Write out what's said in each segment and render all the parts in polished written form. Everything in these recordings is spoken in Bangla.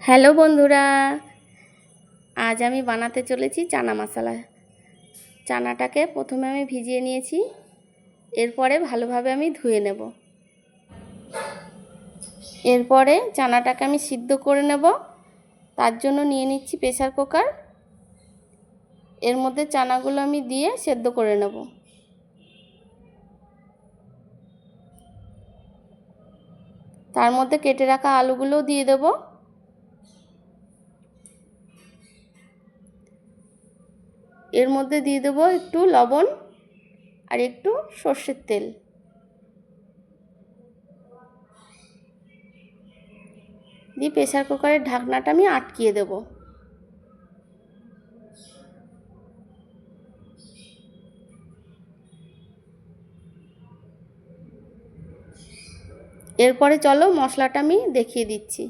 হ্যালো বন্ধুরা, আজ আমি বানাতে চলেছি চানা মশলা। চানাটাকে প্রথমে আমি ভিজিয়ে নিয়েছি, এরপরে ভালোভাবে আমি ধুয়ে নেব। এরপরে চানাটাকে আমি সিদ্ধ করে নেব। তার জন্য নিয়ে নিচ্ছি প্রেসার কুকার। এর মধ্যে চানাগুলো আমি দিয়ে সেদ্ধ করে নেব। তার মধ্যে কেটে রাখা আলুগুলোও দিয়ে দেব। এর মধ্যে দিয়ে দেবো একটু লবণ আর একটু সর্ষের তেল। দিয়ে প্রেসার কুকারের ঢাকনাটা আমি আটকিয়ে দেব। এরপরে চলো মশলাটা আমি দেখিয়ে দিচ্ছি।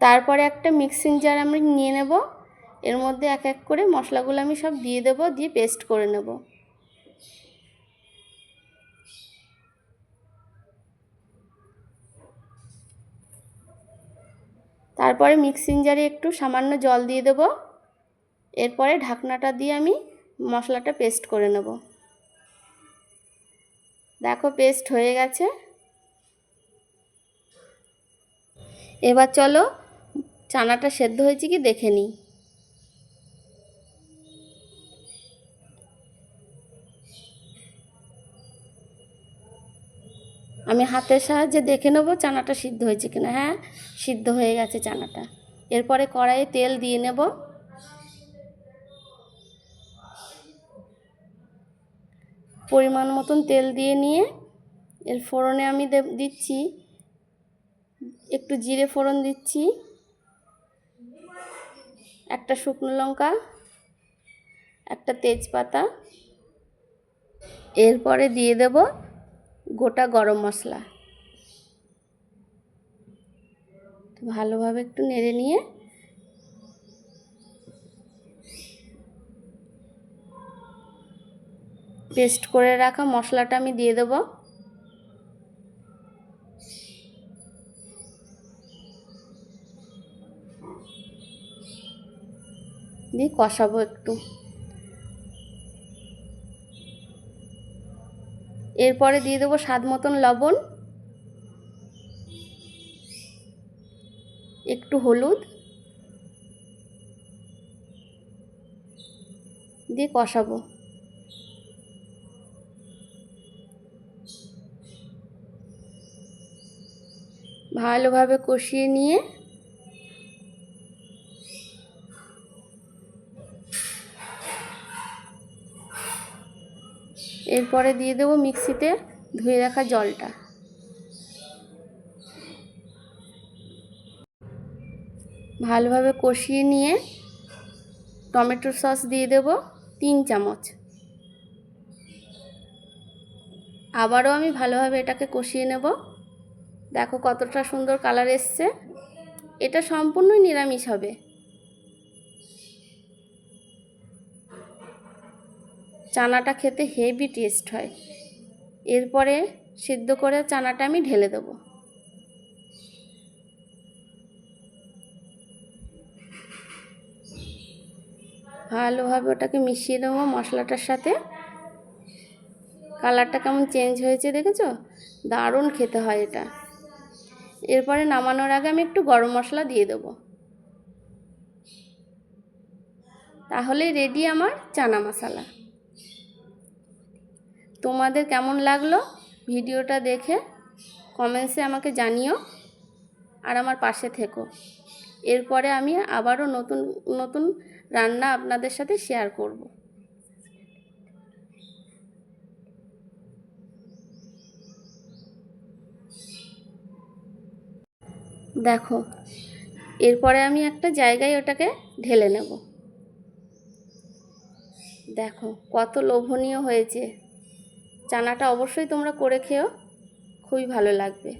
তারপরে একটা মিক্সিং জার আমি নিয়ে নেব। এর মধ্যে এক এক করে মশলাগুলো আমি সব দিয়ে দেব, দিয়ে পেস্ট করে নেব। তারপরে মিক্সিং জারে একটু সামান্য জল দিয়ে দেব। এরপরে ঢাকনাটা দিয়ে আমি মশলাটা পেস্ট করে নেব। দেখো পেস্ট হয়ে গেছে। এবার চলো চানাটা সেদ্ধ হয়েছে কি দেখে নিই। আমি হাতের সাহায্যে দেখে নেব চানাটা সিদ্ধ হয়েছে কিনা। হ্যাঁ, সিদ্ধ হয়ে গেছে চানাটা। এরপরে কড়াইয়ে তেল দিয়ে নেব। পরিমাণ মতন তেল দিয়ে নিয়ে এর ফোড়নে আমি দিচ্ছি একটু জিরে ফোড়ন দিচ্ছি, একটা শুকনো লঙ্কা, একটা তেজপাতা। এরপরে দিয়ে দেব গোটা গরম মশলা। ভালোভাবে একটু নেড়ে নিয়ে পেস্ট করে রাখা মশলাটা আমি দিয়ে দেব। দিয়ে কষাবো একটু। এরপরে দিয়ে দেবো স্বাদ মতন লবণ, একটু হলুদ, দিয়ে কষাবো। ভালোভাবে কষিয়ে নিয়ে এরপরে দিয়ে দেবো মিক্সিতে ধুয়ে রাখা জলটা। ভালোভাবে কষিয়ে নিয়ে টমেটোর সস দিয়ে দেব 3 চামচ। আবারও আমি ভালোভাবে এটাকে কষিয়ে নেব। দেখো কতটা সুন্দর কালার এসছে। এটা সম্পূর্ণই নিরামিষ হবে। চানাটা খেতে হেভি টেস্ট হয়। এরপরে সিদ্ধ করে চানাটা আমি ঢেলে দেব। ভালোভাবে ওটাকে মিশিয়ে দেবো মশলাটার সাথে। কালারটা কেমন চেঞ্জ হয়েছে দেখেছো? দারুণ খেতে হয় এটা। এরপরে নামানোর আগে আমি একটু গরম মশলা দিয়ে দেবো। তাহলেই রেডি আমার চানা মশলা। তোমাদের কেমন লাগলো ভিডিওটা দেখে কমেন্টসে আমাকে জানিও, আর আমার পাশে থেকো। এরপরে আমি আবারও নতুন নতুন রান্না আপনাদের সাথে শেয়ার করব। দেখো এরপরে আমি একটা জায়গায় ওটাকে ঢেলে নেব। দেখো কত লোভনীয় হয়েছে। চানাটা অবশ্যই তোমরা করে খেও, খুবই ভালো লাগবে।